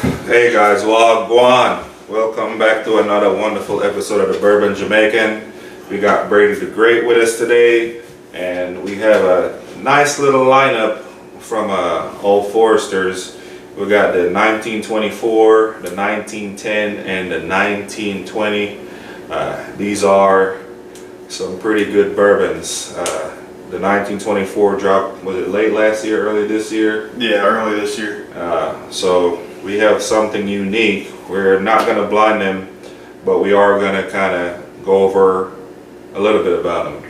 Hey guys, Wagwan. Welcome back to another wonderful episode of the Bourbon Jamaican. We got Brady the Great with us today, and we have a nice little lineup from Old Foresters. We got the 1924, the 1910, and the 1920. These are some pretty good bourbons. The 1924 dropped, was it late last year, early this year? Yeah, early this year. So we have something unique. We're not going to blind them, but we are going to kind of go over a little bit about them.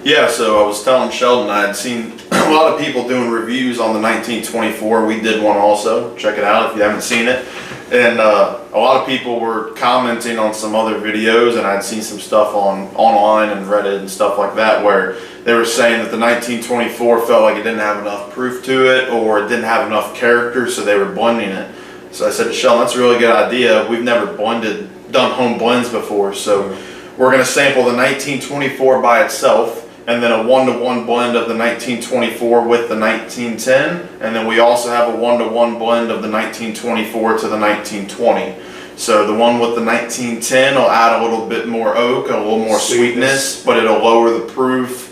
Yeah, so I was telling Sheldon I had seen a lot of people doing reviews on the 1924. We did one also. Check it out if you haven't seen it. And a lot of people were commenting on some other videos, and I'd seen some stuff online and Reddit and stuff like that where they were saying that the 1924 felt like it didn't have enough proof to it, or it didn't have enough character, so they were blending it. So I said to Sheldon, that's a really good idea. We've never done home blends before, so we're going to sample the 1924 by itself, and then a 1-to-1 blend of the 1924 with the 1910, and then we also have a 1-to-1 blend of the 1924 to the 1920. So the one with the 1910 will add a little bit more oak, a little more sweetness, but it'll lower the proof.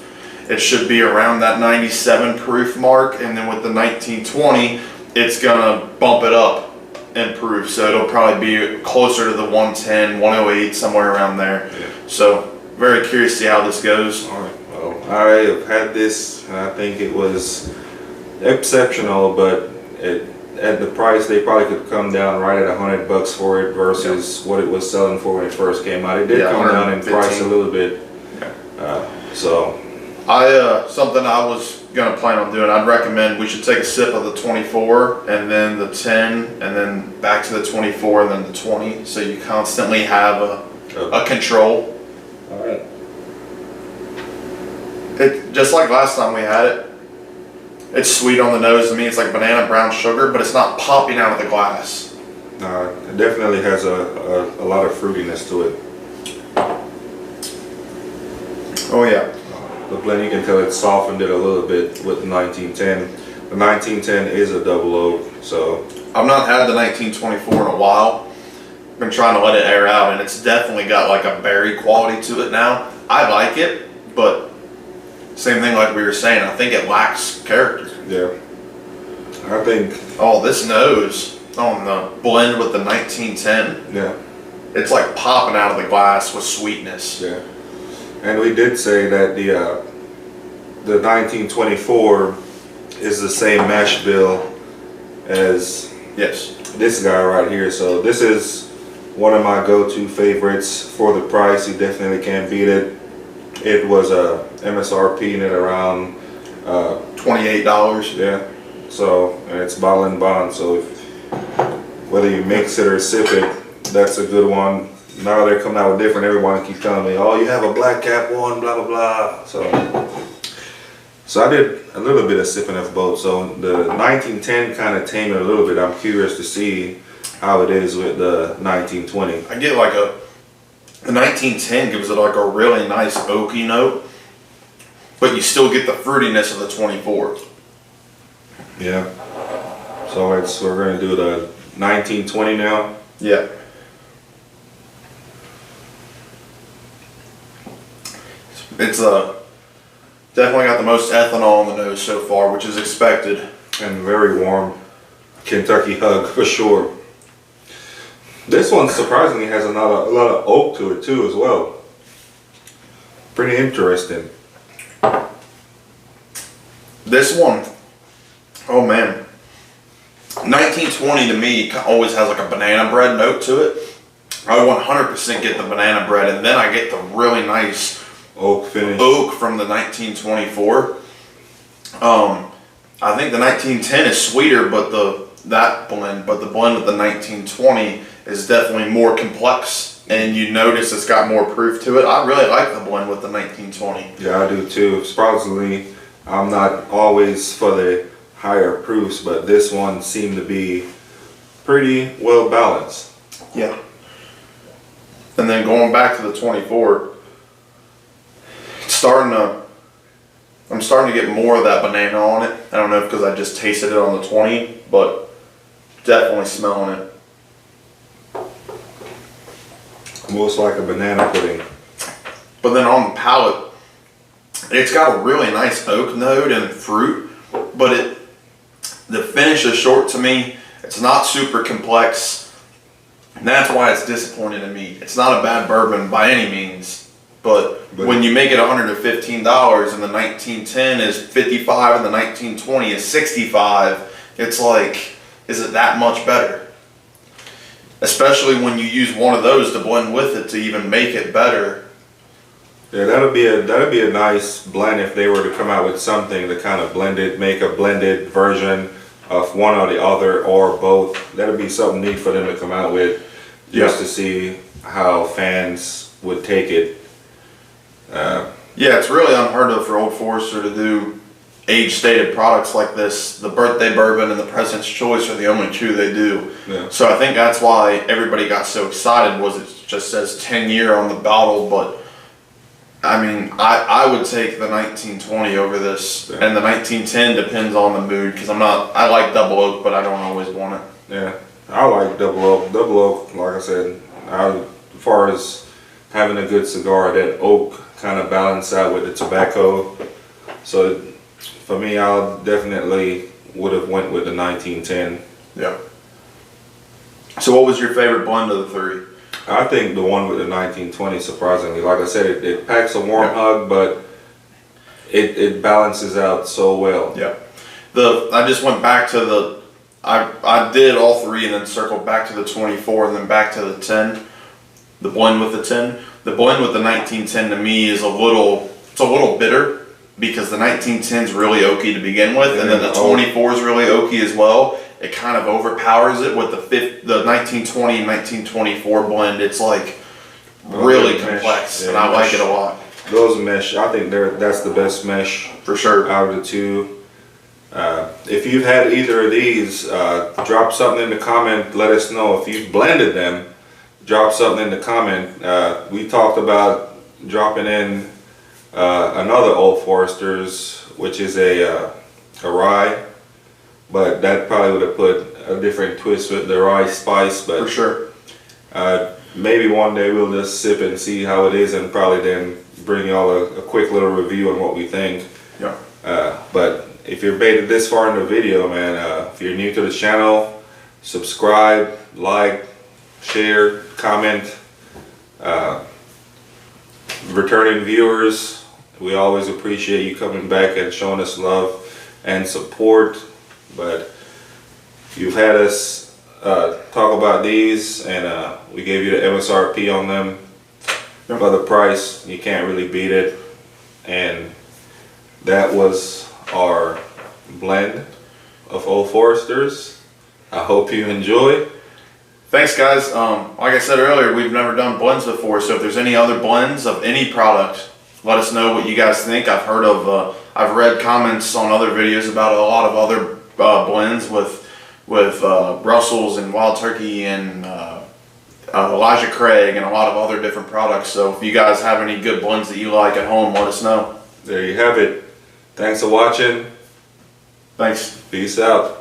It should be around that 97 proof mark, and then with the 1920, it's gonna bump it up in proof. So it'll probably be closer to the 110, 108, somewhere around there. Yeah. So very curious to see how this goes. All right. Well, I have had this, and I think it was exceptional, but at the price, they probably could come down right at $100 for it versus what it was selling for when it first came out. It did come down in price a little bit. So something I was gonna plan on doing, I'd recommend we should take a sip of the 24 and then the 10 and then back to the 24 and then the 20, so you constantly have a control. all right. It just like last time we had it. It's sweet on the nose to me. It's like banana brown sugar, but it's not popping out of the glass. It definitely has a lot of fruitiness to it. Oh yeah. The blend, you can tell it softened it a little bit with the 1910. The 1910 is a double oak, so. I've not had the 1924 in a while. Been trying to let it air out, and it's definitely got like a berry quality to it now. I like it, but same thing like we were saying, I think it lacks character. Yeah. I think. Oh, this nose on the blend with the 1910. Yeah. It's like popping out of the glass with sweetness. Yeah. And we did say that the 1924 is the same mash bill as this guy right here. So this is one of my go-to favorites for the price. You definitely can't beat it. It was a MSRP at around $28. Yeah. So, and it's bottle and bond. So if, whether you mix it or sip it, that's a good one. Now they're coming out with different. Everyone keeps telling me, "Oh, you have a black cap one, blah blah blah." So I did a little bit of sipping of both. So the 1910 kind of tamed it a little bit. I'm curious to see how it is with the 1920. I get like the 1910 gives it like a really nice oaky note, but you still get the fruitiness of the 24. Yeah. So we're gonna do the 1920 now. Yeah. It's definitely got the most ethanol on the nose so far, which is expected. And very warm Kentucky hug for sure. This one surprisingly has a lot of oak to it too as well. Pretty interesting. This one, oh man, 1920 to me always has like a banana bread note to it. I 100% get the banana bread, and then I get the really nice oak finish. Oak from the 1924. I think the 1910 is sweeter, but the blend with the 1920 is definitely more complex, and you notice it's got more proof to it. I really like the blend with the 1920. Yeah, I do too. Surprisingly, I'm not always for the higher proofs, but this one seemed to be pretty well balanced. Yeah. And then going back to the 24, I'm starting to get more of that banana on it. I don't know if because I just tasted it on the 20, but definitely smelling it. Almost like a banana pudding. But then on the palate, it's got a really nice oak note and fruit, but the finish is short to me. It's not super complex. And that's why it's disappointing to me. It's not a bad bourbon by any means, but when you make it $115 and the 1910 is 55 and the 1920 is 65, it's like, is it that much better? Especially when you use one of those to blend with it to even make it better. Yeah, that'd be a nice blend if they were to come out with something to kind of make a blended version of one or the other or both. That'd be something neat for them to come out with, just to see how fans would take it. Yeah, it's really unheard of for Old Forester to do age-stated products like this. The birthday bourbon and the President's Choice are the only two they do. Yeah. So I think that's why everybody got so excited, was it just says 10-year on the bottle. But I mean, I would take the 1920 over this, and the 1910 depends on the mood, because I like double oak, but I don't always want it. Yeah, I like double oak. Double oak, like I said, as far as having a good cigar, that oak kind of balance out with the tobacco. So for me, I definitely would have went with the 1910. Yeah. So what was your favorite blend of the three? I think the one with the 1920, surprisingly, like I said, it packs a warm hug, but it balances out so well. Yeah. I just went back to I did all three and then circled back to the 24 and then back to the 10. The blend with the 10. The blend with the 1910 to me is a little bitter, because the 1910 is really oaky to begin with, and then the 24 is really oaky as well. It kind of overpowers it with the 1920 and 1924 blend. It's like really complex, and I like it a lot. Those mesh, I think that's the best mesh For sure. out of the two. If you've had either of these, drop something in the comment. Let us know if you've blended them. Drop something in the comment. We talked about dropping in another Old Forester's, which is a rye, but that probably would have put a different twist with the rye spice. But For sure. Maybe one day we'll just sip and see how it is, and probably then bring y'all a quick little review on what we think. Yeah. But if you're made it this far in the video, man, if you're new to the channel, subscribe, like, share, comment. Returning viewers, we always appreciate you coming back and showing us love and support. But you've had us talk about these, and we gave you the MSRP on them. For the price, you can't really beat it. And that was our blend of Old Foresters. I hope you enjoy. Thanks, guys. Like I said earlier, we've never done blends before, so if there's any other blends of any product, let us know what you guys think. I've read comments on other videos about a lot of other blends with Russell's and Wild Turkey and Elijah Craig and a lot of other different products. So if you guys have any good blends that you like at home, let us know. There you have it. Thanks for watching. Thanks. Peace out.